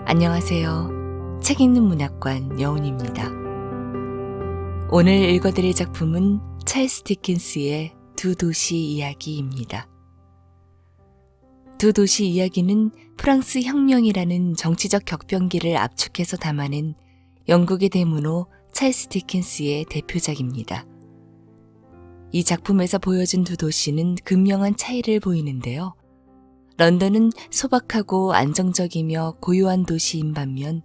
안녕하세요. 책 읽는 문학관 여운입니다. 오늘 읽어드릴 작품은 찰스 디킨스의 두 도시 이야기입니다. 두 도시 이야기는 프랑스 혁명이라는 정치적 격변기를 압축해서 담아낸 영국의 대문호 찰스 디킨스의 대표작입니다. 이 작품에서 보여준 두 도시는 극명한 차이를 보이는데요. 런던은 소박하고 안정적이며 고요한 도시인 반면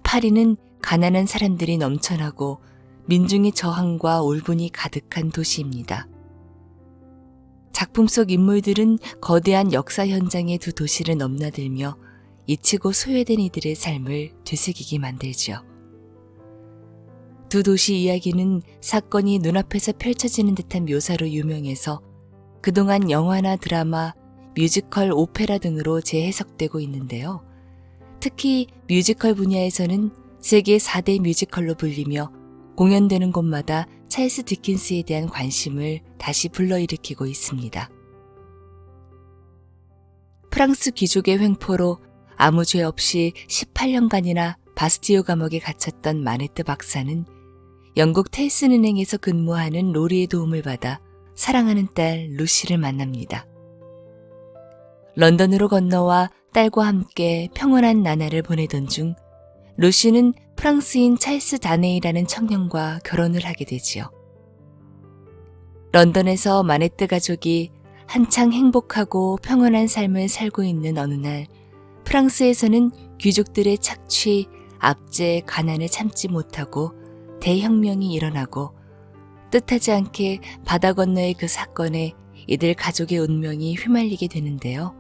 파리는 가난한 사람들이 넘쳐나고 민중의 저항과 울분이 가득한 도시입니다. 작품 속 인물들은 거대한 역사 현장의 두 도시를 넘나들며 잊히고 소외된 이들의 삶을 되새기게 만들죠. 두 도시 이야기는 사건이 눈앞에서 펼쳐지는 듯한 묘사로 유명해서 그동안 영화나 드라마, 뮤지컬, 오페라 등으로 재해석되고 있는데요. 특히 뮤지컬 분야에서는 세계 4대 뮤지컬로 불리며 공연되는 곳마다 찰스 디킨스에 대한 관심을 다시 불러일으키고 있습니다. 프랑스 귀족의 횡포로 아무 죄 없이 18년간이나 바스티유 감옥에 갇혔던 마네트 박사는 영국 텔슨 은행에서 근무하는 로리의 도움을 받아 사랑하는 딸 루시를 만납니다. 런던으로 건너와 딸과 함께 평온한 나날을 보내던 중 루시는 프랑스인 찰스 다네이라는 청년과 결혼을 하게 되지요. 런던에서 마네트 가족이 한창 행복하고 평온한 삶을 살고 있는 어느 날 프랑스에서는 귀족들의 착취, 압제, 가난을 참지 못하고 대혁명이 일어나고 뜻하지 않게 바다 건너의 그 사건에 이들 가족의 운명이 휘말리게 되는데요.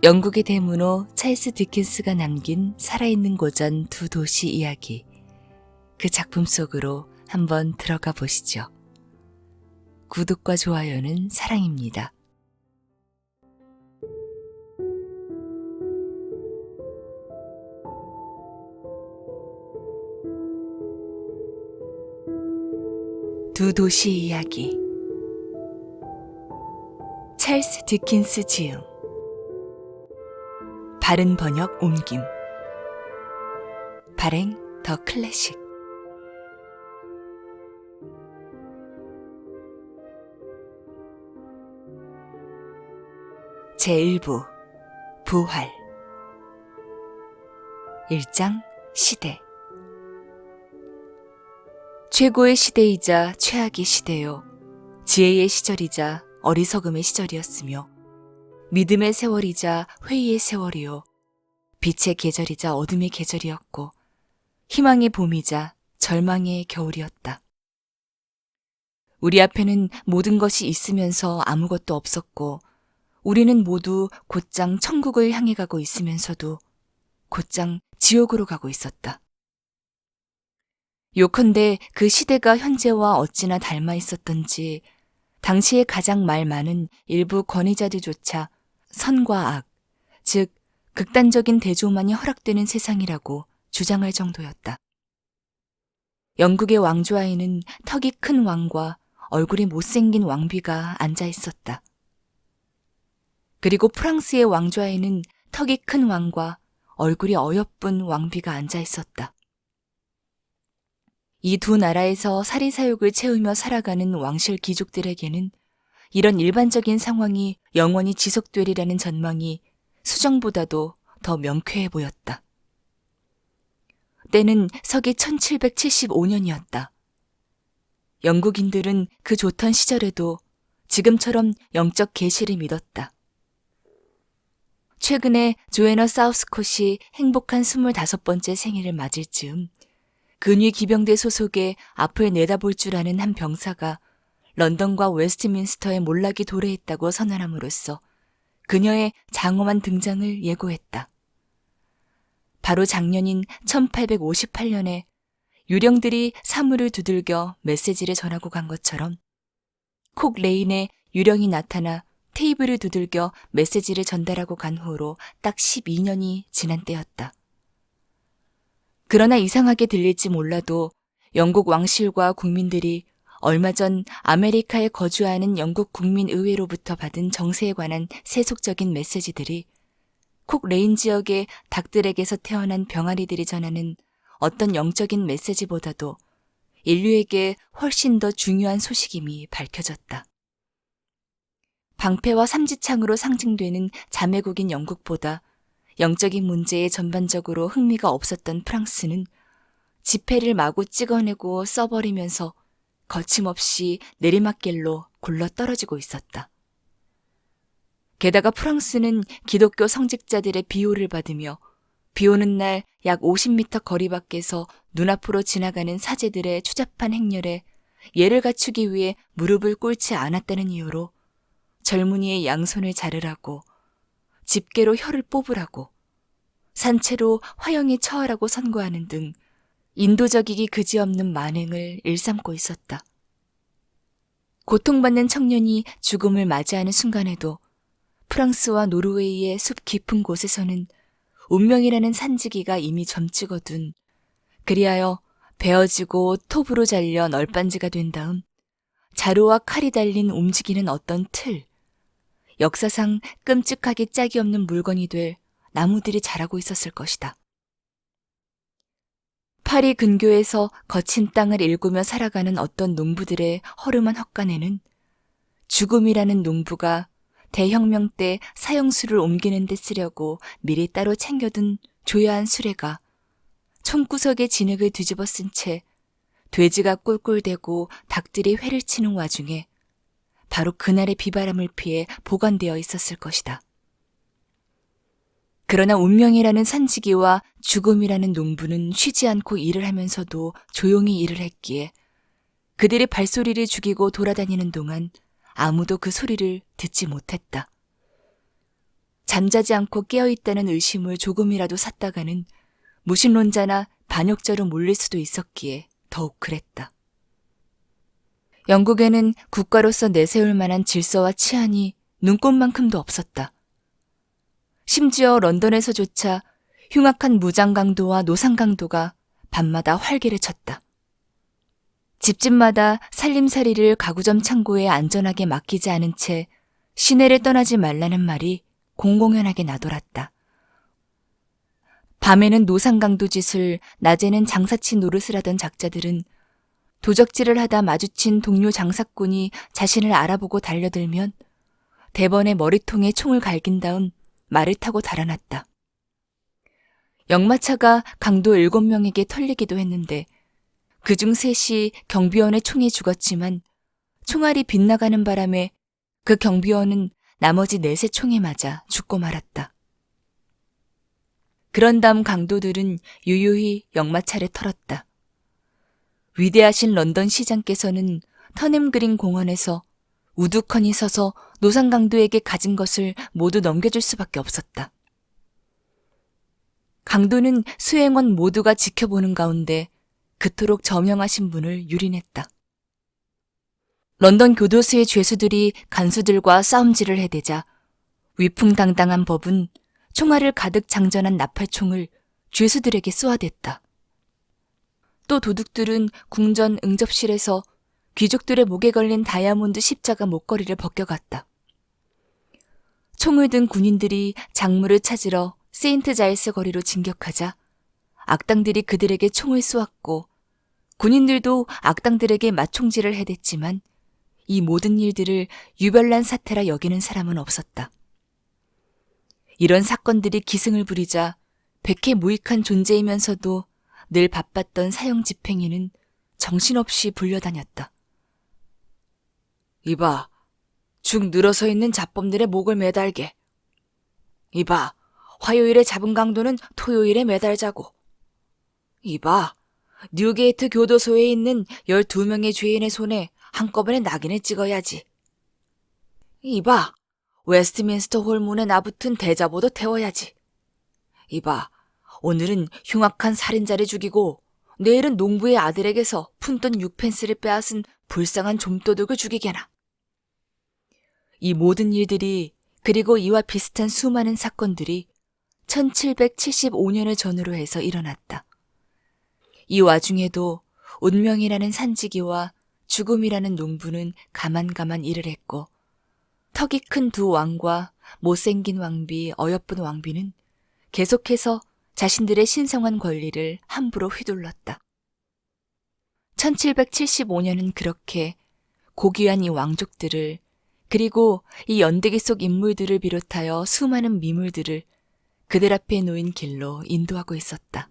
영국의 대문호 찰스 디킨스가 남긴 살아있는 고전 두 도시 이야기, 그 작품 속으로 한번 들어가 보시죠. 구독과 좋아요는 사랑입니다. 두 도시 이야기, 찰스 디킨스 지음, 바른 번역 옮김, 발행 더 클래식. 제1부 부활 1장 시대. 최고의 시대이자 최악의 시대요, 지혜의 시절이자 어리석음의 시절이었으며 믿음의 세월이자 회의의 세월이요, 빛의 계절이자 어둠의 계절이었고 희망의 봄이자 절망의 겨울이었다. 우리 앞에는 모든 것이 있으면서 아무것도 없었고 우리는 모두 곧장 천국을 향해 가고 있으면서도 곧장 지옥으로 가고 있었다. 요컨대 그 시대가 현재와 어찌나 닮아 있었던지 당시에 가장 말 많은 일부 권위자들조차 선과 악, 즉 극단적인 대조만이 허락되는 세상이라고 주장할 정도였다. 영국의 왕좌에는 턱이 큰 왕과 얼굴이 못생긴 왕비가 앉아 있었다. 그리고 프랑스의 왕좌에는 턱이 큰 왕과 얼굴이 어여쁜 왕비가 앉아 있었다. 이 두 나라에서 사리사욕을 채우며 살아가는 왕실 귀족들에게는 이런 일반적인 상황이 영원히 지속되리라는 전망이 수정보다도 더 명쾌해 보였다. 때는 서기 1775년이었다. 영국인들은 그 좋던 시절에도 지금처럼 영적 계시를 믿었다. 최근에 조애너 사우스콧이 행복한 25번째 생일을 맞을 즈음 근위 기병대 소속의 앞을 내다볼 줄 아는 한 병사가 런던과 웨스트민스터에 몰락이 도래했다고 선언함으로써 그녀의 장엄한 등장을 예고했다. 바로 작년인 1858년에 유령들이 사물을 두들겨 메시지를 전하고 간 것처럼 콕 레인에 유령이 나타나 테이블을 두들겨 메시지를 전달하고 간 후로 딱 12년이 지난 때였다. 그러나 이상하게 들릴지 몰라도 영국 왕실과 국민들이 얼마 전 아메리카에 거주하는 영국 국민의회로부터 받은 정세에 관한 세속적인 메시지들이 콕 레인 지역의 닭들에게서 태어난 병아리들이 전하는 어떤 영적인 메시지보다도 인류에게 훨씬 더 중요한 소식임이 밝혀졌다. 방패와 삼지창으로 상징되는 자매국인 영국보다 영적인 문제에 전반적으로 흥미가 없었던 프랑스는 지폐를 마구 찍어내고 써버리면서 거침없이 내리막길로 굴러떨어지고 있었다. 게다가 프랑스는 기독교 성직자들의 비호를 받으며 비 오는 날 약 50m 거리 밖에서 눈앞으로 지나가는 사제들의 추잡한 행렬에 예를 갖추기 위해 무릎을 꿇지 않았다는 이유로 젊은이의 양손을 자르라고, 집게로 혀를 뽑으라고, 산채로 화형에 처하라고 선고하는 등 인도적이기 그지없는 만행을 일삼고 있었다. 고통받는 청년이 죽음을 맞이하는 순간에도 프랑스와 노르웨이의 숲 깊은 곳에서는 운명이라는 산지기가 이미 점찍어둔, 그리하여 베어지고 톱으로 잘려 널빤지가 된 다음 자루와 칼이 달린 움직이는 어떤 틀, 역사상 끔찍하게 짝이 없는 물건이 될 나무들이 자라고 있었을 것이다. 파리 근교에서 거친 땅을 일구며 살아가는 어떤 농부들의 허름한 헛간에는 죽음이라는 농부가 대혁명 때 사형수를 옮기는 데 쓰려고 미리 따로 챙겨둔 조야한 수레가 총구석의 진흙을 뒤집어 쓴 채 돼지가 꿀꿀대고 닭들이 회를 치는 와중에 바로 그날의 비바람을 피해 보관되어 있었을 것이다. 그러나 운명이라는 산지기와 죽음이라는 농부는 쉬지 않고 일을 하면서도 조용히 일을 했기에 그들의 발소리를 죽이고 돌아다니는 동안 아무도 그 소리를 듣지 못했다. 잠자지 않고 깨어있다는 의심을 조금이라도 샀다가는 무신론자나 반역자로 몰릴 수도 있었기에 더욱 그랬다. 영국에는 국가로서 내세울 만한 질서와 치안이 눈꼽만큼도 없었다. 심지어 런던에서조차 흉악한 무장강도와 노상강도가 밤마다 활개를 쳤다. 집집마다 살림살이를 가구점 창고에 안전하게 맡기지 않은 채 시내를 떠나지 말라는 말이 공공연하게 나돌았다. 밤에는 노상강도 짓을, 낮에는 장사치 노릇을 하던 작자들은 도적질을 하다 마주친 동료 장사꾼이 자신을 알아보고 달려들면 대번에 머리통에 총을 갈긴 다음 말을 타고 달아났다. 역마차가 강도 7명에게 털리기도 했는데 그중 3이 경비원의 총에 죽었지만 총알이 빗나가는 바람에 그 경비원은 나머지 4의 총에 맞아 죽고 말았다. 그런 다음 강도들은 유유히 역마차를 털었다. 위대하신 런던 시장께서는 터넴 그린 공원에서 우두커니 서서 노상강도에게 가진 것을 모두 넘겨줄 수밖에 없었다. 강도는 수행원 모두가 지켜보는 가운데 그토록 저명하신 분을 유린했다. 런던 교도소의 죄수들이 간수들과 싸움질을 해대자 위풍당당한 법은 총알을 가득 장전한 나팔총을 죄수들에게 쏘아댔다. 또 도둑들은 궁전 응접실에서 귀족들의 목에 걸린 다이아몬드 십자가 목걸이를 벗겨갔다. 총을 든 군인들이 작물을 찾으러 세인트 자일스 거리로 진격하자 악당들이 그들에게 총을 쏘았고 군인들도 악당들에게 맞총질을 해댔지만 이 모든 일들을 유별난 사태라 여기는 사람은 없었다. 이런 사건들이 기승을 부리자 백해무익한 존재이면서도 늘 바빴던 사형 집행유는 정신없이 불려다녔다. 이봐, 죽 늘어서 있는 잡범들의 목을 매달게. 이봐, 화요일에 잡은 강도는 토요일에 매달자고. 이봐, 뉴게이트 교도소에 있는 12명의 죄인의 손에 한꺼번에 낙인을 찍어야지. 이봐, 웨스트민스터 홀문에 나붙은 대자보도 태워야지. 이봐, 오늘은 흉악한 살인자를 죽이고 내일은 농부의 아들에게서 푼돈 6펜스를 빼앗은 불쌍한 좀도둑을 죽이게나. 이 모든 일들이, 그리고 이와 비슷한 수많은 사건들이 1775년을 전후로 해서 일어났다. 이 와중에도 운명이라는 산지기와 죽음이라는 농부는 가만가만 일을 했고 턱이 큰 두 왕과 못생긴 왕비, 어여쁜 왕비는 계속해서 자신들의 신성한 권리를 함부로 휘둘렀다. 1775년은 그렇게 고귀한 이 왕족들을, 그리고 이 연대기 속 인물들을 비롯하여 수많은 미물들을 그들 앞에 놓인 길로 인도하고 있었다.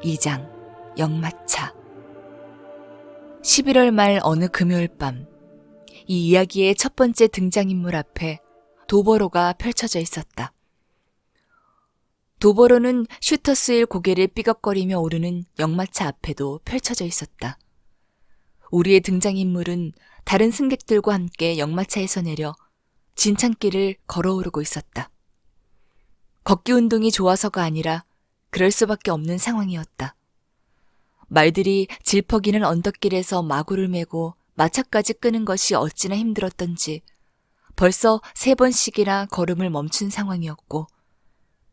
(2장) 역마차. 11월 말 어느 금요일 밤, 이 이야기의 첫 번째 등장인물 앞에 도버로가 펼쳐져 있었다. 도버로는 슈터스일 고개를 삐걱거리며 오르는 역마차 앞에도 펼쳐져 있었다. 우리의 등장인물은 다른 승객들과 함께 역마차에서 내려 진창길을 걸어오르고 있었다. 걷기 운동이 좋아서가 아니라 그럴 수밖에 없는 상황이었다. 말들이 질퍽이는 언덕길에서 마구를 메고 마차까지 끄는 것이 어찌나 힘들었던지 벌써 3번씩이나 걸음을 멈춘 상황이었고,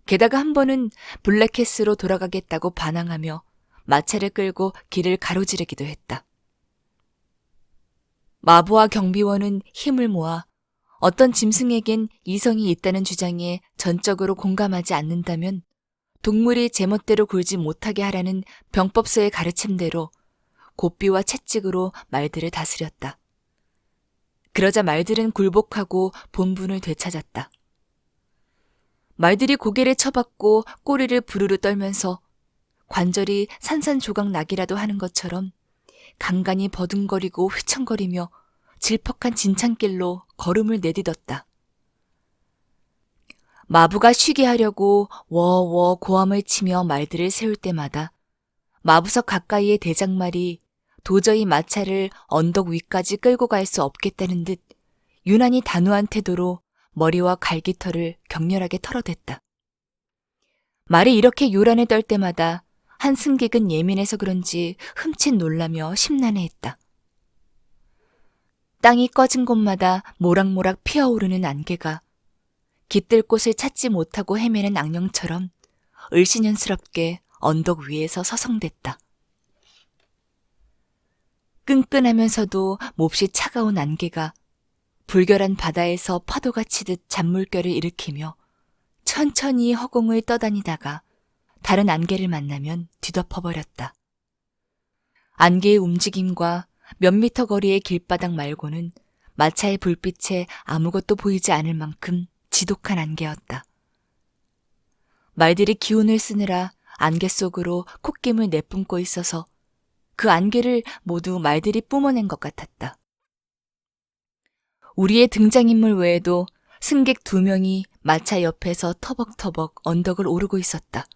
게다가 한 번은 블랙캣으로 돌아가겠다고 반항하며 마차를 끌고 길을 가로지르기도 했다. 마부와 경비원은 힘을 모아 어떤 짐승에겐 이성이 있다는 주장에 전적으로 공감하지 않는다면 동물이 제멋대로 굴지 못하게 하라는 병법서의 가르침대로 고삐와 채찍으로 말들을 다스렸다. 그러자 말들은 굴복하고 본분을 되찾았다. 말들이 고개를 쳐박고 꼬리를 부르르 떨면서 관절이 산산조각 나기라도 하는 것처럼 간간히 버둥거리고 휘청거리며 질퍽한 진창길로 걸음을 내딛었다. 마부가 쉬게 하려고 워워 고함을 치며 말들을 세울 때마다 마부석 가까이의 대장말이 도저히 마차를 언덕 위까지 끌고 갈 수 없겠다는 듯 유난히 단호한 태도로 머리와 갈기털을 격렬하게 털어댔다. 말이 이렇게 요란을 떨 때마다 한 승객은 예민해서 그런지 흠칫 놀라며 심란해했다. 땅이 꺼진 곳마다 모락모락 피어오르는 안개가 깃들 곳을 찾지 못하고 헤매는 악령처럼 을씨년스럽게 언덕 위에서 서성댔다. 끈끈하면서도 몹시 차가운 안개가 불결한 바다에서 파도가 치듯 잔물결을 일으키며 천천히 허공을 떠다니다가 다른 안개를 만나면 뒤덮어버렸다. 안개의 움직임과 몇 미터 거리의 길바닥 말고는 마차의 불빛에 아무것도 보이지 않을 만큼 지독한 안개였다. 말들이 기운을 쓰느라 안개 속으로 콧김을 내뿜고 있어서 그 안개를 모두 말들이 뿜어낸 것 같았다. 우리의 등장인물 외에도 승객 2명이 마차 옆에서 터벅터벅 언덕을 오르고 있었다.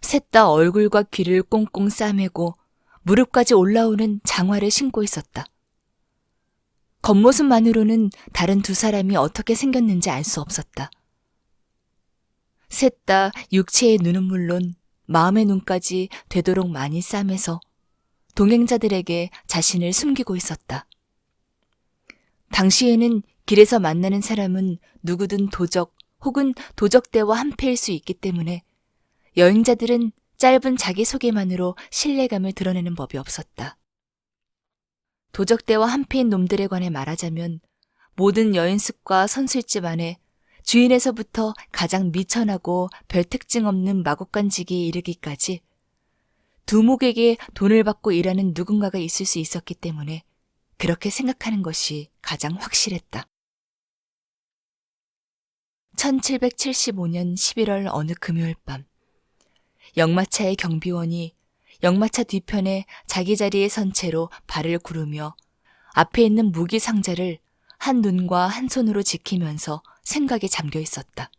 셋 다 얼굴과 귀를 꽁꽁 싸매고 무릎까지 올라오는 장화를 신고 있었다. 겉모습만으로는 다른 2사람이 어떻게 생겼는지 알 수 없었다. 셋 다 육체의 눈은 물론 마음의 눈까지 되도록 많이 싸매서 동행자들에게 자신을 숨기고 있었다. 당시에는 길에서 만나는 사람은 누구든 도적 혹은 도적대와 한패일 수 있기 때문에 여행자들은 짧은 자기소개만으로 신뢰감을 드러내는 법이 없었다. 도적대와 한패인 놈들에 관해 말하자면 모든 여인숙과 선술집 안에 주인에서부터 가장 미천하고 별 특징 없는 마곡간직에 이르기까지 두목에게 돈을 받고 일하는 누군가가 있을 수 있었기 때문에 그렇게 생각하는 것이 가장 확실했다. 1775년 11월 어느 금요일 밤, 역마차의 경비원이 역마차 뒤편에 자기 자리에 선 채로 발을 구르며 앞에 있는 무기 상자를 한 눈과 한 손으로 지키면서 생각에 잠겨 있었다.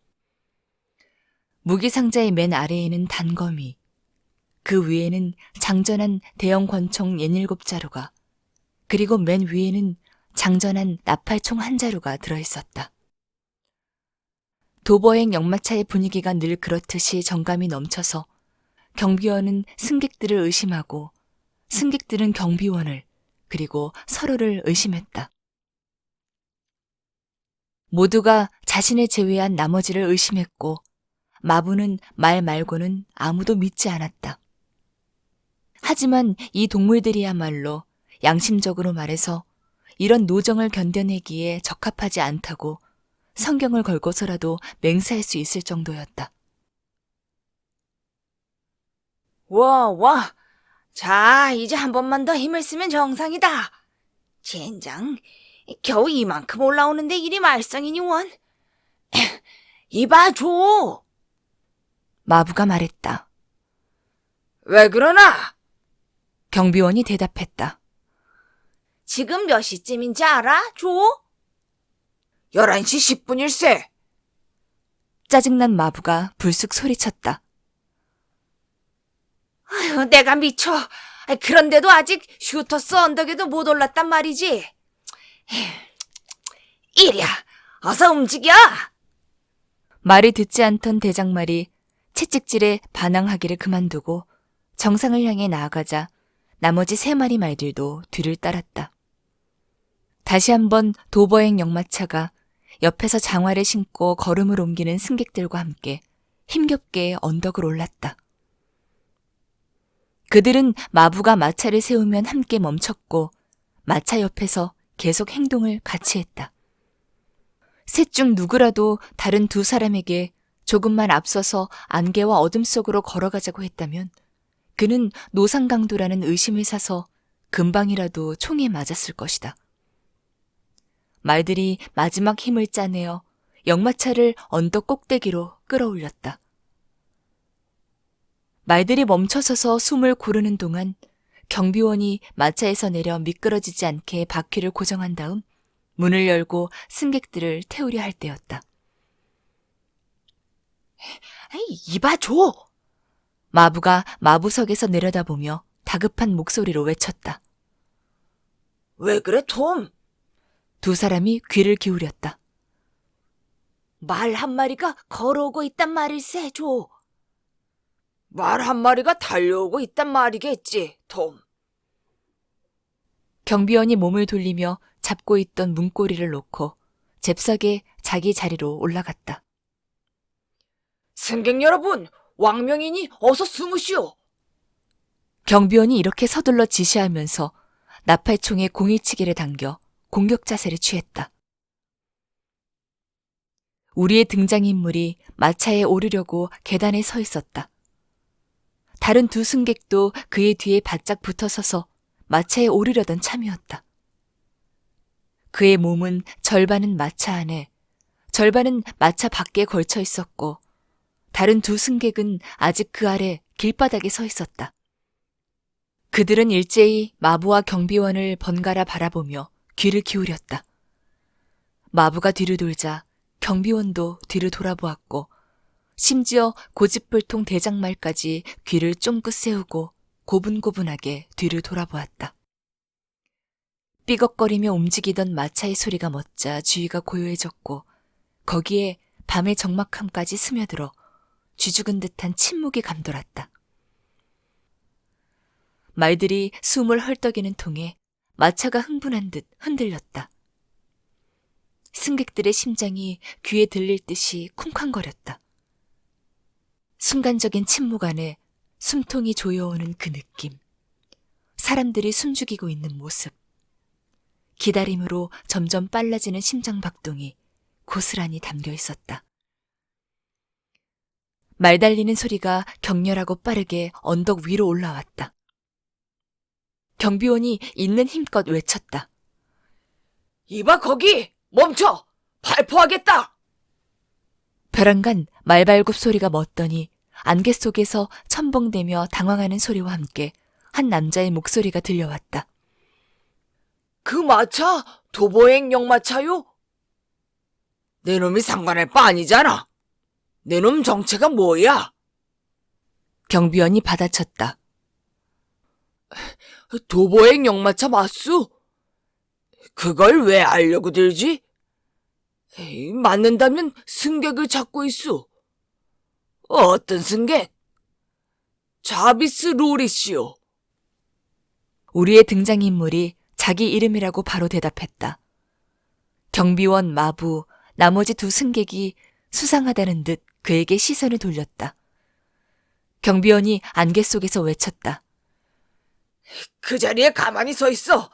무기 상자의 맨 아래에는 단검이, 그 위에는 장전한 대형 권총 67자루가, 그리고 맨 위에는 장전한 나팔총 1자루가 들어있었다. 도버행 역마차의 분위기가 늘 그렇듯이 정감이 넘쳐서 경비원은 승객들을 의심하고 승객들은 경비원을, 그리고 서로를 의심했다. 모두가 자신을 제외한 나머지를 의심했고 마부는 말 말고는 아무도 믿지 않았다. 하지만 이 동물들이야말로 양심적으로 말해서 이런 노정을 견뎌내기에 적합하지 않다고 성경을 걸고서라도 맹세할 수 있을 정도였다. 와. 자, 이제 한 번만 더 힘을 쓰면 정상이다. 젠장, 겨우 이만큼 올라오는데 이리 말썽이니 원. 이봐 줘. 마부가 말했다. 왜 그러나? 경비원이 대답했다. 지금 몇 시쯤인지 알아? 줘? 11시 10분일세. 짜증난 마부가 불쑥 소리쳤다. 아휴, 내가 미쳐. 그런데도 아직 슈터스 언덕에도 못 올랐단 말이지. 이리야, 어서 움직여. 말을 듣지 않던 대장말이 채찍질에 반항하기를 그만두고 정상을 향해 나아가자 나머지 3마리 말들도 뒤를 따랐다. 다시 한번 도버행 역마차가 옆에서 장화를 신고 걸음을 옮기는 승객들과 함께 힘겹게 언덕을 올랐다. 그들은 마부가 마차를 세우면 함께 멈췄고 마차 옆에서 계속 행동을 같이 했다. 셋 중 누구라도 다른 2사람에게 조금만 앞서서 안개와 어둠 속으로 걸어가자고 했다면 그는 노상강도라는 의심을 사서 금방이라도 총에 맞았을 것이다. 말들이 마지막 힘을 짜내어 역마차를 언덕 꼭대기로 끌어올렸다. 말들이 멈춰서서 숨을 고르는 동안 경비원이 마차에서 내려 미끄러지지 않게 바퀴를 고정한 다음 문을 열고 승객들을 태우려 할 때였다. 이봐 줘. 마부가 마부석에서 내려다보며 다급한 목소리로 외쳤다. 왜 그래, 톰? 2사람이 귀를 기울였다. 말 한 마리가 걸어오고 있단 말일세, 줘. 말 한 마리가 달려오고 있단 말이겠지, 톰. 경비원이 몸을 돌리며 잡고 있던 문고리를 놓고 잽싸게 자기 자리로 올라갔다. 승객 여러분, 왕명이니 어서 숨으시오. 경비원이 이렇게 서둘러 지시하면서 나팔총에 공일치기를 당겨 공격 자세를 취했다. 우리의 등장인물이 마차에 오르려고 계단에 서 있었다. 다른 2 승객도 그의 뒤에 바짝 붙어서서 마차에 오르려던 참이었다. 그의 몸은 절반은 마차 안에, 절반은 마차 밖에 걸쳐 있었고 다른 2 승객은 아직 그 아래 길바닥에 서 있었다. 그들은 일제히 마부와 경비원을 번갈아 바라보며 귀를 기울였다. 마부가 뒤를 돌자 경비원도 뒤를 돌아보았고 심지어 고집불통 대장말까지 귀를 쫑긋 세우고 고분고분하게 뒤를 돌아보았다. 삐걱거리며 움직이던 마차의 소리가 멎자 주위가 고요해졌고 거기에 밤의 적막함까지 스며들어 쥐죽은 듯한 침묵이 감돌았다. 말들이 숨을 헐떡이는 통에 마차가 흥분한 듯 흔들렸다. 승객들의 심장이 귀에 들릴 듯이 쿵쾅거렸다. 순간적인 침묵 안에 숨통이 조여오는 그 느낌. 사람들이 숨죽이고 있는 모습. 기다림으로 점점 빨라지는 심장박동이 고스란히 담겨 있었다. 말 달리는 소리가 격렬하고 빠르게 언덕 위로 올라왔다. 경비원이 있는 힘껏 외쳤다. 이봐 거기! 멈춰! 발포하겠다! 벼랑간 말발굽 소리가 멎더니 안개 속에서 첨벙대며 당황하는 소리와 함께 한 남자의 목소리가 들려왔다. 그 마차 도보행 역마차요? 내 놈이 상관할 바 아니잖아. 내 놈 정체가 뭐야? 경비원이 받아쳤다. 도보행 역마차 맞수? 그걸 왜 알려고 들지? 에이, 맞는다면 승객을 찾고 있수. 어떤 승객? 자비스 로리시오. 우리의 등장인물이 자기 이름이라고 바로 대답했다. 경비원 마부, 나머지 두 승객이 수상하다는 듯 그에게 시선을 돌렸다. 경비원이 안개 속에서 외쳤다. 그 자리에 가만히 서 있어.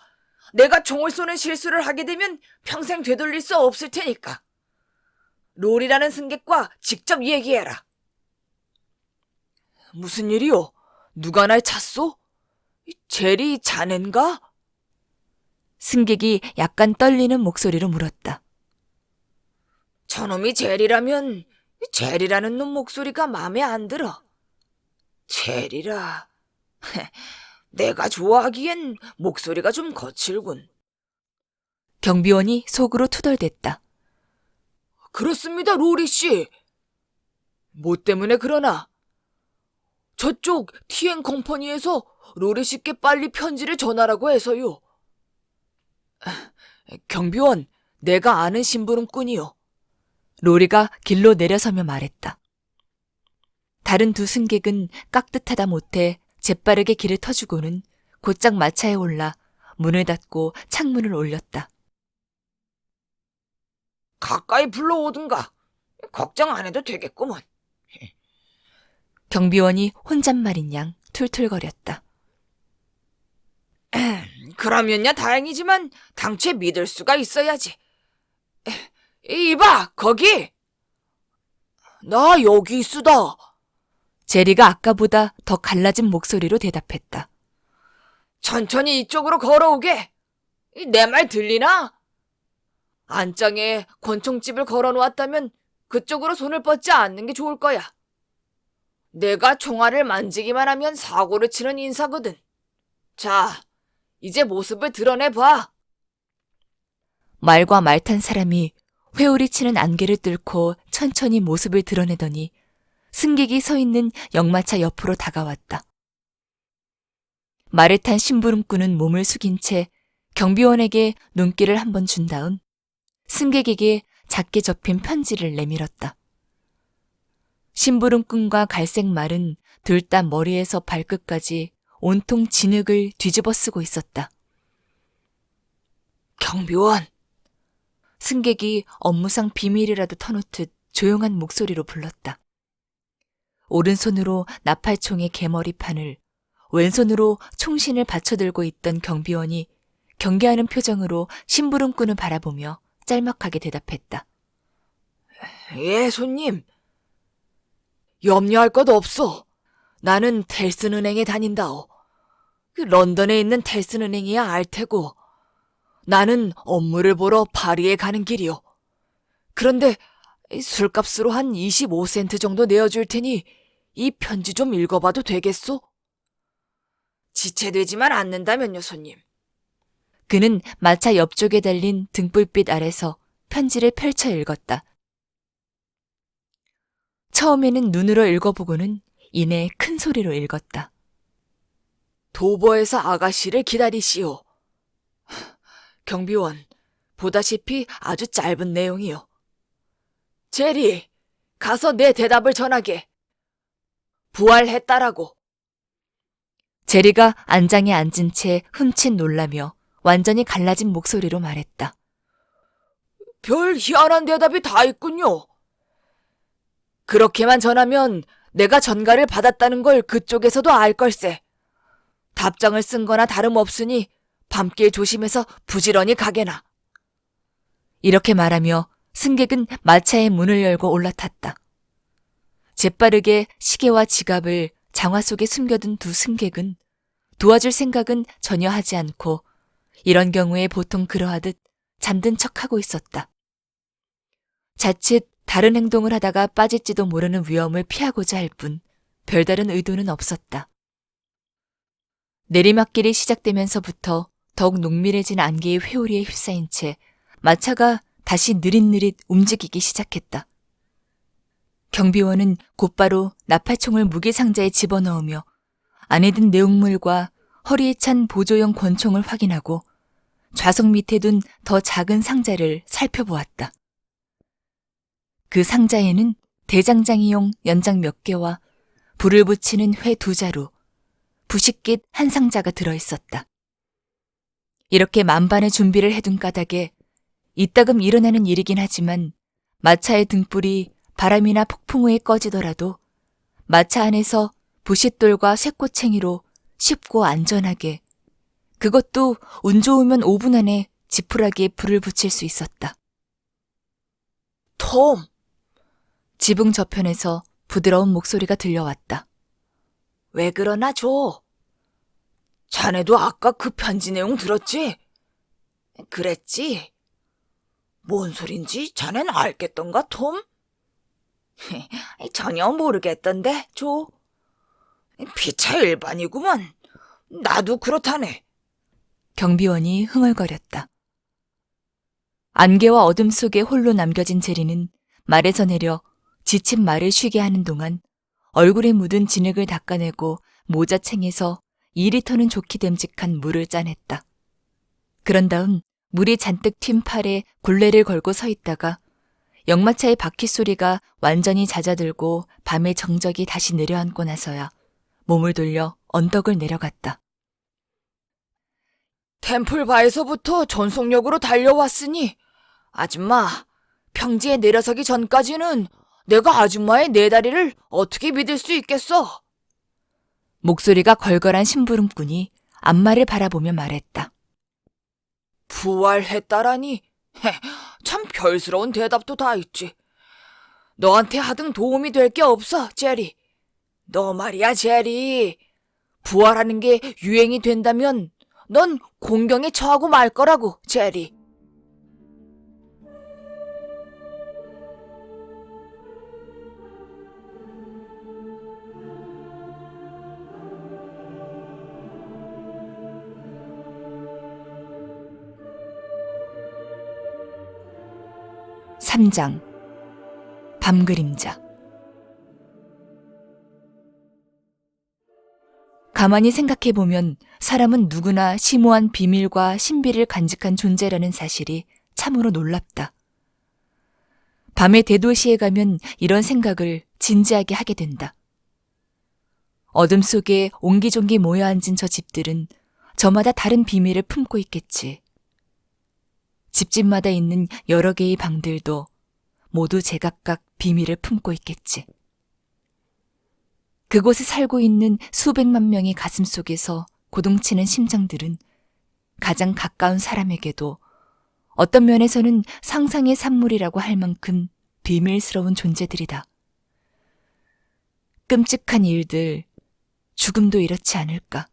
내가 총을 쏘는 실수를 하게 되면 평생 되돌릴 수 없을 테니까. 롤이라는 승객과 직접 얘기해라. 무슨 일이요? 누가 날 찼소? 제리 자넨가? 승객이 약간 떨리는 목소리로 물었다. 저놈이 제리라면 제리라는 놈 목소리가 마음에 안 들어. 제리라. 내가 좋아하기엔 목소리가 좀 거칠군. 경비원이 속으로 투덜댔다. 그렇습니다, 로리 씨. 뭐 때문에 그러나? 저쪽 TN 컴퍼니에서 로리 씨께 빨리 편지를 전하라고 해서요. 경비원, 내가 아는 심부름꾼이요. 로리가 길로 내려서며 말했다. 다른 두 승객은 깍듯하다 못해 재빠르게 길을 터주고는 곧장 마차에 올라 문을 닫고 창문을 올렸다. 가까이 불러오든가. 걱정 안 해도 되겠구먼. 경비원이 혼잣말인 양 툴툴거렸다. 그러면야 다행이지만 당최 믿을 수가 있어야지. 이봐, 거기! 나 여기 있으다. 제리가 아까보다 더 갈라진 목소리로 대답했다. 천천히 이쪽으로 걸어오게. 내 말 들리나? 안장에 권총집을 걸어놓았다면 그쪽으로 손을 뻗지 않는 게 좋을 거야. 내가 총알을 만지기만 하면 사고를 치는 인사거든. 자, 이제 모습을 드러내봐. 말과 말 탄 사람이 회오리 치는 안개를 뚫고 천천히 모습을 드러내더니 승객이 서 있는 역마차 옆으로 다가왔다. 말을 탄 심부름꾼은 몸을 숙인 채 경비원에게 눈길을 한번 준 다음 승객에게 작게 접힌 편지를 내밀었다. 심부름꾼과 갈색 말은 둘 다 머리에서 발끝까지 온통 진흙을 뒤집어 쓰고 있었다. 경비원. 승객이 업무상 비밀이라도 터놓듯 조용한 목소리로 불렀다. 오른손으로 나팔총의 개머리판을, 왼손으로 총신을 받쳐들고 있던 경비원이 경계하는 표정으로 심부름꾼을 바라보며 짤막하게 대답했다. 예, 손님. 염려할 것 없어. 나는 텔슨 은행에 다닌다오. 런던에 있는 텔슨 은행이야 알 테고. 나는 업무를 보러 파리에 가는 길이오. 그런데 술값으로 한 25센트 정도 내어줄 테니 이 편지 좀 읽어봐도 되겠소? 지체되지만 않는다면요, 손님. 그는 마차 옆쪽에 달린 등불빛 아래서 편지를 펼쳐 읽었다. 처음에는 눈으로 읽어보고는 이내 큰 소리로 읽었다. 도버에서 아가씨를 기다리시오. 경비원, 보다시피 아주 짧은 내용이요. 제리, 가서 내 대답을 전하게. 부활했다라고. 제리가 안장에 앉은 채 흠칫 놀라며 완전히 갈라진 목소리로 말했다. 별 희한한 대답이 다 있군요. 그렇게만 전하면 내가 전가를 받았다는 걸 그쪽에서도 알 걸세. 답장을 쓴 거나 다름없으니 밤길 조심해서 부지런히 가게나. 이렇게 말하며 승객은 마차의 문을 열고 올라탔다. 재빠르게 시계와 지갑을 장화 속에 숨겨둔 두 승객은 도와줄 생각은 전혀 하지 않고 이런 경우에 보통 그러하듯 잠든 척하고 있었다. 자칫 다른 행동을 하다가 빠질지도 모르는 위험을 피하고자 할 뿐 별다른 의도는 없었다. 내리막길이 시작되면서부터 더욱 농밀해진 안개의 회오리에 휩싸인 채 마차가 다시 느릿느릿 움직이기 시작했다. 경비원은 곧바로 나팔총을 무기상자에 집어넣으며 안에 든 내용물과 허리에 찬 보조용 권총을 확인하고 좌석 밑에 둔 더 작은 상자를 살펴보았다. 그 상자에는 대장장이용 연장 몇 개와 불을 붙이는 회 2자루, 부식깃 한 상자가 들어있었다. 이렇게 만반의 준비를 해둔 까닭에 이따금 일어나는 일이긴 하지만 마차의 등불이 바람이나 폭풍 후에 꺼지더라도 마차 안에서 부싯돌과 쇠꼬챙이로 쉽고 안전하게, 그것도 운 좋으면 5분 안에 지푸라기에 불을 붙일 수 있었다. 톰, 지붕 저편에서 부드러운 목소리가 들려왔다. 왜 그러나, 조? 자네도 아까 그 편지 내용 들었지? 그랬지? 뭔 소린지 자넨 알겠던가, 톰? 전혀 모르겠던데, 조. 피차 일반이구먼. 나도 그렇다네. 경비원이 흥얼거렸다. 안개와 어둠 속에 홀로 남겨진 제리는 말에서 내려 지친 말을 쉬게 하는 동안 얼굴에 묻은 진흙을 닦아내고 모자챙에서 2리터는 좋게 됨직한 물을 짜냈다. 그런 다음 물이 잔뜩 튄 팔에 굴레를 걸고 서 있다가 역마차의 바퀴 소리가 완전히 잦아들고 밤의 정적이 다시 내려앉고 나서야 몸을 돌려 언덕을 내려갔다. 템플바에서부터 전속력으로 달려왔으니 아줌마, 평지에 내려서기 전까지는 내가 아줌마의 네 다리를 어떻게 믿을 수 있겠어? 목소리가 걸걸한 심부름꾼이 앞말을 바라보며 말했다. 부활했다라니? 참 별스러운 대답도 다 있지. 너한테 하등 도움이 될 게 없어, 제리. 너 말이야, 제리. 부활하는 게 유행이 된다면 넌 공경에 처하고 말 거라고, 제리. (3장) 밤그림자. 가만히 생각해보면 사람은 누구나 심오한 비밀과 신비를 간직한 존재라는 사실이 참으로 놀랍다. 밤의 대도시에 가면 이런 생각을 진지하게 하게 된다. 어둠 속에 옹기종기 모여 앉은 저 집들은 저마다 다른 비밀을 품고 있겠지. 집집마다 있는 여러 개의 방들도 모두 제각각 비밀을 품고 있겠지. 그곳에 살고 있는 수백만 명의 가슴 속에서 고동치는 심장들은 가장 가까운 사람에게도 어떤 면에서는 상상의 산물이라고 할 만큼 비밀스러운 존재들이다. 끔찍한 일들, 죽음도 이렇지 않을까?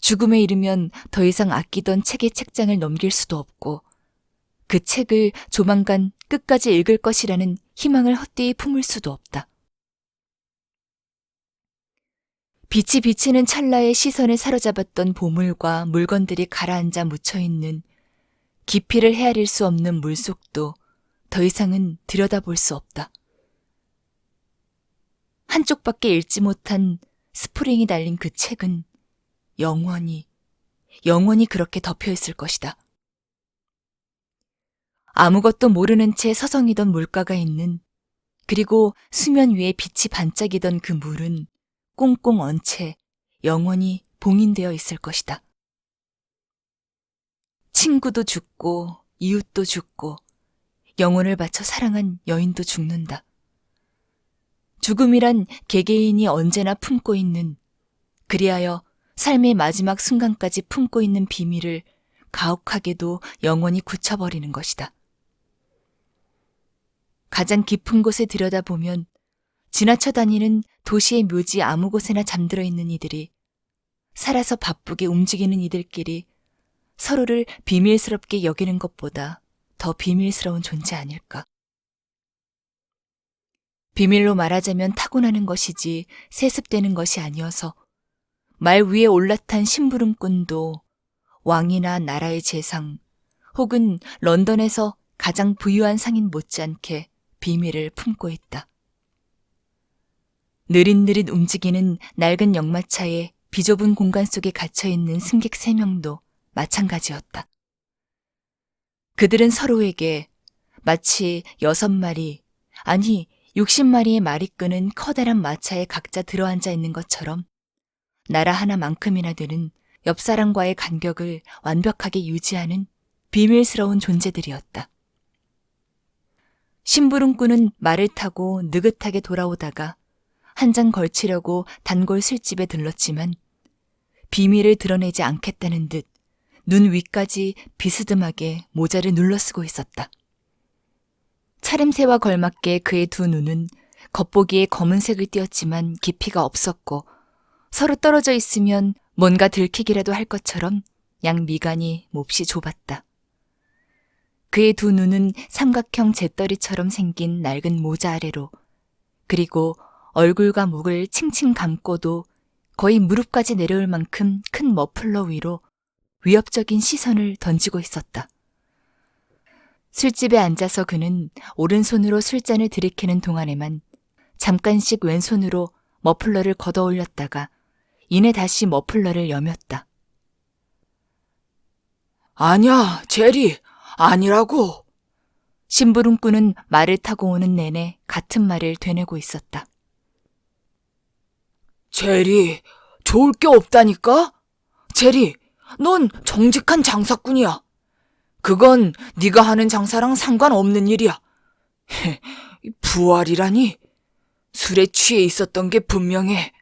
죽음에 이르면 더 이상 아끼던 책의 책장을 넘길 수도 없고 그 책을 조만간 끝까지 읽을 것이라는 희망을 헛되이 품을 수도 없다. 빛이 비치는 찰나의 시선을 사로잡았던 보물과 물건들이 가라앉아 묻혀있는 깊이를 헤아릴 수 없는 물속도 더 이상은 들여다볼 수 없다. 한쪽밖에 읽지 못한 스프링이 달린 그 책은 영원히 그렇게 덮여있을 것이다. 아무것도 모르는 채 서성이던 물가가 있는, 그리고 수면 위에 빛이 반짝이던 그 물은 꽁꽁 언 채 영원히 봉인되어 있을 것이다. 친구도 죽고 이웃도 죽고 영혼을 바쳐 사랑한 여인도 죽는다. 죽음이란 개개인이 언제나 품고 있는, 그리하여 삶의 마지막 순간까지 품고 있는 비밀을 가혹하게도 영원히 굳혀버리는 것이다. 가장 깊은 곳에 들여다보면 지나쳐 다니는 도시의 묘지 아무 곳에나 잠들어 있는 이들이, 살아서 바쁘게 움직이는 이들끼리 서로를 비밀스럽게 여기는 것보다 더 비밀스러운 존재 아닐까. 비밀로 말하자면 타고나는 것이지 세습되는 것이 아니어서 말 위에 올라탄 심부름꾼도 왕이나 나라의 재상 혹은 런던에서 가장 부유한 상인 못지않게 비밀을 품고 있다. 느릿느릿 움직이는 낡은 역마차의 비좁은 공간 속에 갇혀있는 승객 3명도 마찬가지였다. 그들은 서로에게 마치 6마리, 아니 60마리의 말이 끄는 커다란 마차에 각자 들어앉아 있는 것처럼 나라 하나만큼이나 되는 옆 사람과의 간격을 완벽하게 유지하는 비밀스러운 존재들이었다. 심부름꾼은 말을 타고 느긋하게 돌아오다가 한 장 걸치려고 단골 술집에 들렀지만 비밀을 드러내지 않겠다는 듯 눈 위까지 비스듬하게 모자를 눌러쓰고 있었다. 차림새와 걸맞게 그의 두 눈은 겉보기에 검은색을 띄었지만 깊이가 없었고 서로 떨어져 있으면 뭔가 들키기라도 할 것처럼 양 미간이 몹시 좁았다. 그의 두 눈은 삼각형 재떨이처럼 생긴 낡은 모자 아래로, 그리고 얼굴과 목을 칭칭 감고도 거의 무릎까지 내려올 만큼 큰 머플러 위로 위협적인 시선을 던지고 있었다. 술집에 앉아서 그는 오른손으로 술잔을 들이키는 동안에만 잠깐씩 왼손으로 머플러를 걷어 올렸다가 이내 다시 머플러를 여몄다. 아니야, 제리. 아니라고. 심부름꾼은 말을 타고 오는 내내 같은 말을 되뇌고 있었다. 제리, 좋을 게 없다니까? 제리, 넌 정직한 장사꾼이야. 그건 네가 하는 장사랑 상관없는 일이야. 부활이라니? 술에 취해 있었던 게 분명해.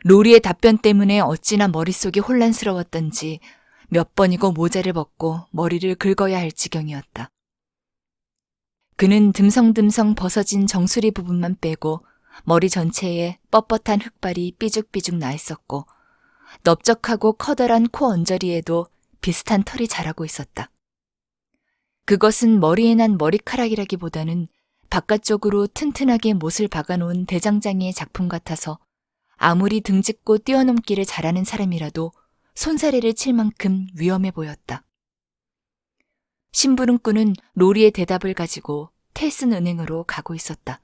로리의 답변 때문에 어찌나 머릿속이 혼란스러웠던지 몇 번이고 모자를 벗고 머리를 긁어야 할 지경이었다. 그는 듬성듬성 벗어진 정수리 부분만 빼고 머리 전체에 뻣뻣한 흑발이 삐죽삐죽 나 있었고 넓적하고 커다란 코 언저리에도 비슷한 털이 자라고 있었다. 그것은 머리에 난 머리카락이라기보다는 바깥쪽으로 튼튼하게 못을 박아놓은 대장장이의 작품 같아서 아무리 등짓고 뛰어넘기를 잘하는 사람이라도 손사래를 칠 만큼 위험해 보였다. 심부름꾼은 로리의 대답을 가지고 텔슨 은행으로 가고 있었다.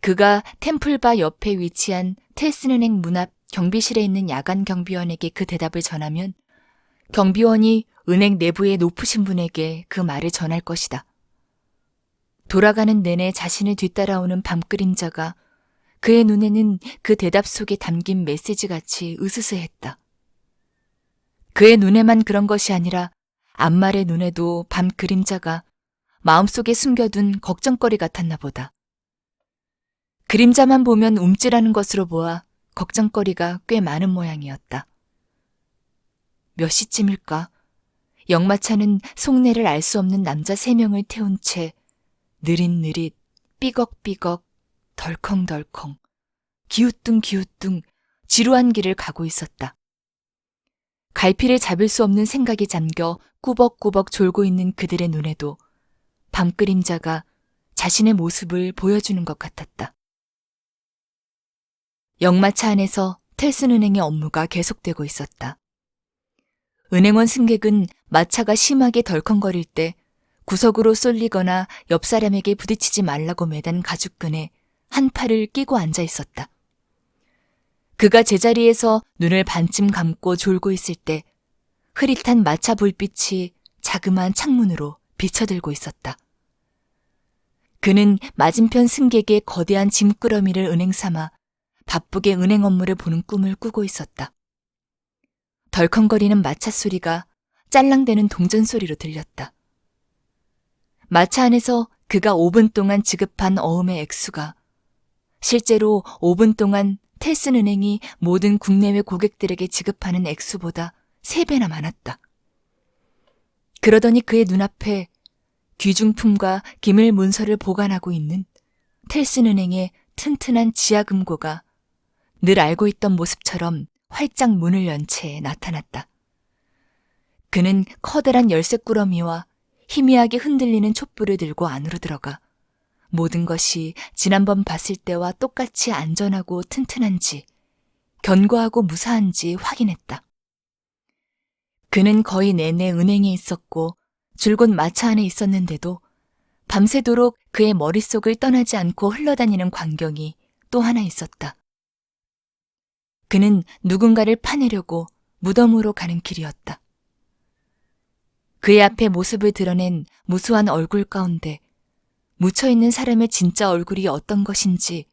그가 템플바 옆에 위치한 텔슨 은행 문 앞 경비실에 있는 야간 경비원에게 그 대답을 전하면 경비원이 은행 내부의 높으신 분에게 그 말을 전할 것이다. 돌아가는 내내 자신을 뒤따라오는 밤그림자가 그의 눈에는 그 대답 속에 담긴 메시지같이 으스스했다. 그의 눈에만 그런 것이 아니라 앞말의 눈에도 밤 그림자가 마음속에 숨겨둔 걱정거리 같았나 보다. 그림자만 보면 움찔하는 것으로 보아 걱정거리가 꽤 많은 모양이었다. 몇 시쯤일까? 역마차는 속내를 알 수 없는 남자 3명을 태운 채 느릿느릿, 삐걱삐걱, 덜컹덜컹, 기우뚱기우뚱 지루한 길을 가고 있었다. 갈피를 잡을 수 없는 생각이 잠겨 꾸벅꾸벅 졸고 있는 그들의 눈에도 밤그림자가 자신의 모습을 보여주는 것 같았다. 역마차 안에서 텔슨은행의 업무가 계속되고 있었다. 은행원 승객은 마차가 심하게 덜컹거릴 때 구석으로 쏠리거나 옆 사람에게 부딪히지 말라고 매단 가죽끈에 한 팔을 끼고 앉아 있었다. 그가 제자리에서 눈을 반쯤 감고 졸고 있을 때 흐릿한 마차 불빛이 자그마한 창문으로 비쳐들고 있었다. 그는 맞은편 승객의 거대한 짐꾸러미를 은행 삼아 바쁘게 은행 업무를 보는 꿈을 꾸고 있었다. 덜컹거리는 마차 소리가 짤랑대는 동전 소리로 들렸다. 마차 안에서 그가 5분 동안 지급한 어음의 액수가 실제로 5분 동안 텔슨 은행이 모든 국내외 고객들에게 지급하는 액수보다 3배나 많았다. 그러더니 그의 눈앞에 귀중품과 기밀 문서를 보관하고 있는 텔슨 은행의 튼튼한 지하금고가 늘 알고 있던 모습처럼 활짝 문을 연 채 나타났다. 그는 커다란 열쇠꾸러미와 희미하게 흔들리는 촛불을 들고 안으로 들어가 모든 것이 지난번 봤을 때와 똑같이 안전하고 튼튼한지 견고하고 무사한지 확인했다. 그는 거의 내내 은행에 있었고 줄곧 마차 안에 있었는데도 밤새도록 그의 머릿속을 떠나지 않고 흘러다니는 광경이 또 하나 있었다. 그는 누군가를 파내려고 무덤으로 가는 길이었다. 그의 앞에 모습을 드러낸 무수한 얼굴 가운데 묻혀있는 사람의 진짜 얼굴이 어떤 것인지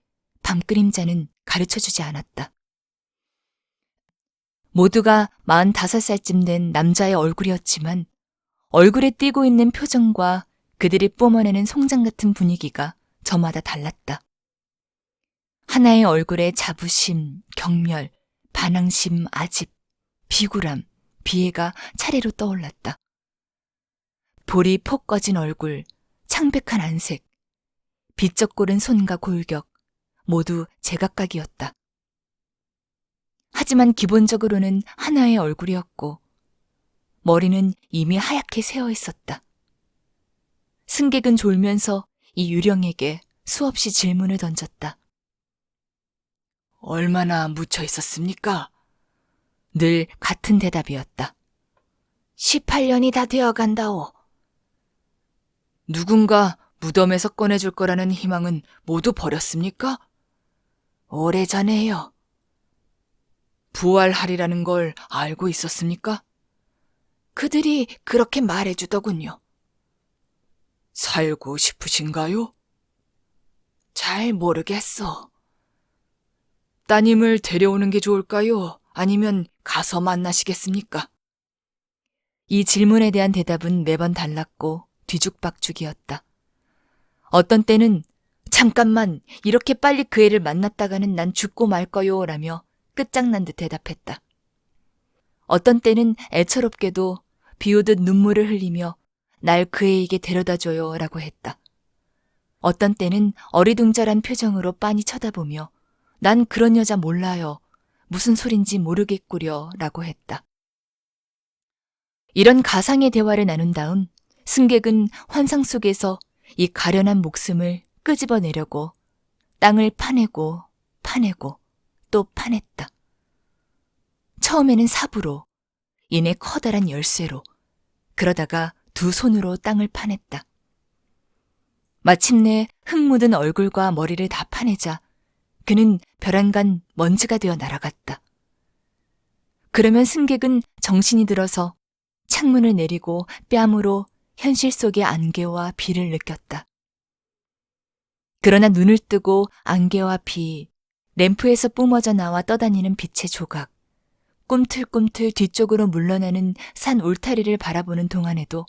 밤그림자는 가르쳐주지 않았다. 모두가 45살쯤 된 남자의 얼굴이었지만 얼굴에 띄고 있는 표정과 그들이 뿜어내는 송장 같은 분위기가 저마다 달랐다. 하나의 얼굴에 자부심, 경멸, 반항심, 아집, 비굴함, 비애가 차례로 떠올랐다. 볼이 폭 꺼진 얼굴, 창백한 안색, 비쩍고른 손과 골격, 모두 제각각이었다. 하지만 기본적으로는 하나의 얼굴이었고 머리는 이미 하얗게 새어 있었다. 승객은 졸면서 이 유령에게 수없이 질문을 던졌다. 얼마나 묻혀 있었습니까? 늘 같은 대답이었다. 18년이 다 되어간다오. 누군가 무덤에서 꺼내줄 거라는 희망은 모두 버렸습니까? 오래전에요. 부활하리라는 걸 알고 있었습니까? 그들이 그렇게 말해주더군요. 살고 싶으신가요? 잘 모르겠어. 따님을 데려오는 게 좋을까요? 아니면 가서 만나시겠습니까? 이 질문에 대한 대답은 매번 달랐고 뒤죽박죽이었다. 어떤 때는 잠깐만 이렇게 빨리 그 애를 만났다가는 난 죽고 말 거요 라며 끝장난 듯 대답했다. 어떤 때는 애처롭게도 비오듯 눈물을 흘리며 날 그 애에게 데려다 줘요 라고 했다. 어떤 때는 어리둥절한 표정으로 빤히 쳐다보며 난 그런 여자 몰라요. 무슨 소린지 모르겠구려 라고 했다. 이런 가상의 대화를 나눈 다음 승객은 환상 속에서 이 가련한 목숨을 끄집어내려고 땅을 파내고 파내고 또 파냈다. 처음에는 삽으로, 이내 커다란 열쇠로, 그러다가 두 손으로 땅을 파냈다. 마침내 흙 묻은 얼굴과 머리를 다 파내자 그는 벼랑간 먼지가 되어 날아갔다. 그러면 승객은 정신이 들어서 창문을 내리고 뺨으로 현실 속의 안개와 비를 느꼈다. 그러나 눈을 뜨고 안개와 비, 램프에서 뿜어져 나와 떠다니는 빛의 조각, 꿈틀꿈틀 뒤쪽으로 물러나는 산 울타리를 바라보는 동안에도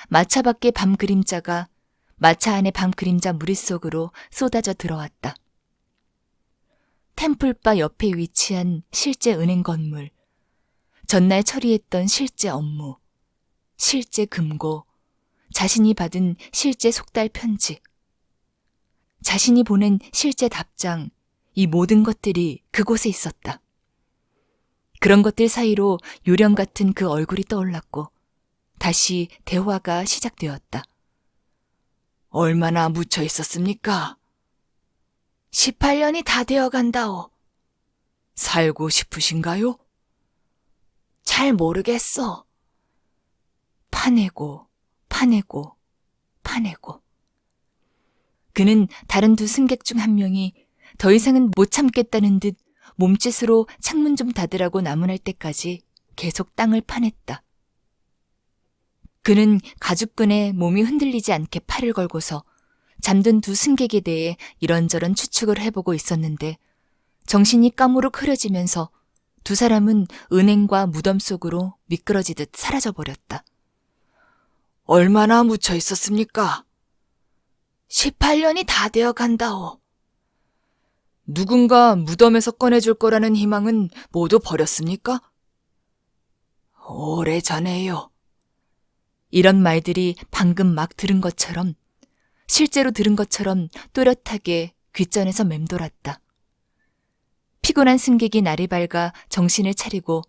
마차 밖의 밤 그림자가 마차 안의 밤 그림자 무리 속으로 쏟아져 들어왔다. 템플바 옆에 위치한 실제 은행 건물, 전날 처리했던 실제 업무, 실제 금고, 자신이 받은 실제 속달 편지, 자신이 보낸 실제 답장, 이 모든 것들이 그곳에 있었다. 그런 것들 사이로 요령 같은 그 얼굴이 떠올랐고 다시 대화가 시작되었다. 얼마나 묻혀 있었습니까? 18년이 다 되어간다오. 살고 싶으신가요? 잘 모르겠어. 파내고 파내고 파내고. 그는 다른 두 승객 중 한 명이 더 이상은 못 참겠다는 듯 몸짓으로 창문 좀 닫으라고 나무랄 때까지 계속 땅을 파냈다. 그는 가죽끈에 몸이 흔들리지 않게 팔을 걸고서 잠든 두 승객에 대해 이런저런 추측을 해보고 있었는데 정신이 까무룩 흐려지면서 두 사람은 은행과 무덤 속으로 미끄러지듯 사라져버렸다. 얼마나 묻혀 있었습니까? 18년이 다 되어간다오. 누군가 무덤에서 꺼내줄 거라는 희망은 모두 버렸습니까? 오래전에요. 이런 말들이 방금 막 들은 것처럼, 실제로 들은 것처럼 또렷하게 귓전에서 맴돌았다. 피곤한 승객이 날이 밝아 정신을 차리고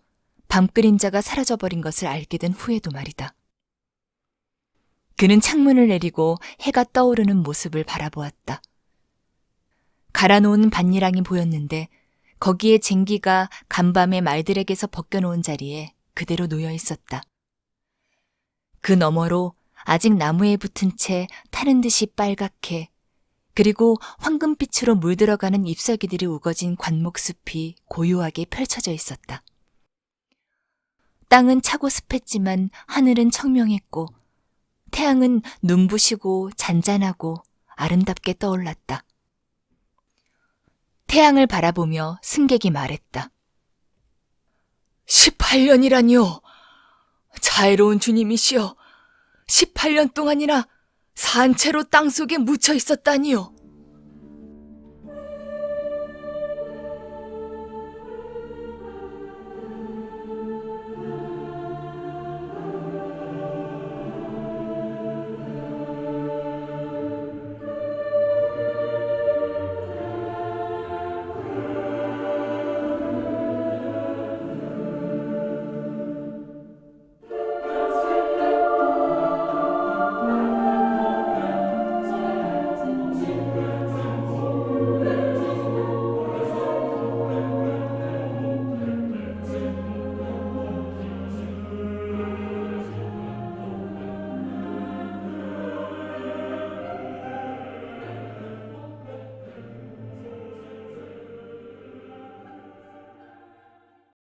밤그림자가 사라져버린 것을 알게 된 후에도 말이다. 그는 창문을 내리고 해가 떠오르는 모습을 바라보았다. 갈아놓은 밭일랑이 보였는데 거기에 쟁기가 간밤에 말들에게서 벗겨놓은 자리에 그대로 놓여 있었다. 그 너머로 아직 나무에 붙은 채 타는 듯이 빨갛게 그리고 황금빛으로 물들어가는 잎사귀들이 우거진 관목숲이 고요하게 펼쳐져 있었다. 땅은 차고 습했지만 하늘은 청명했고 태양은 눈부시고 잔잔하고 아름답게 떠올랐다. 태양을 바라보며 승객이 말했다. 18년이라니요. 자애로운 주님이시여. 18년 동안이나 산채로 땅속에 묻혀 있었다니요.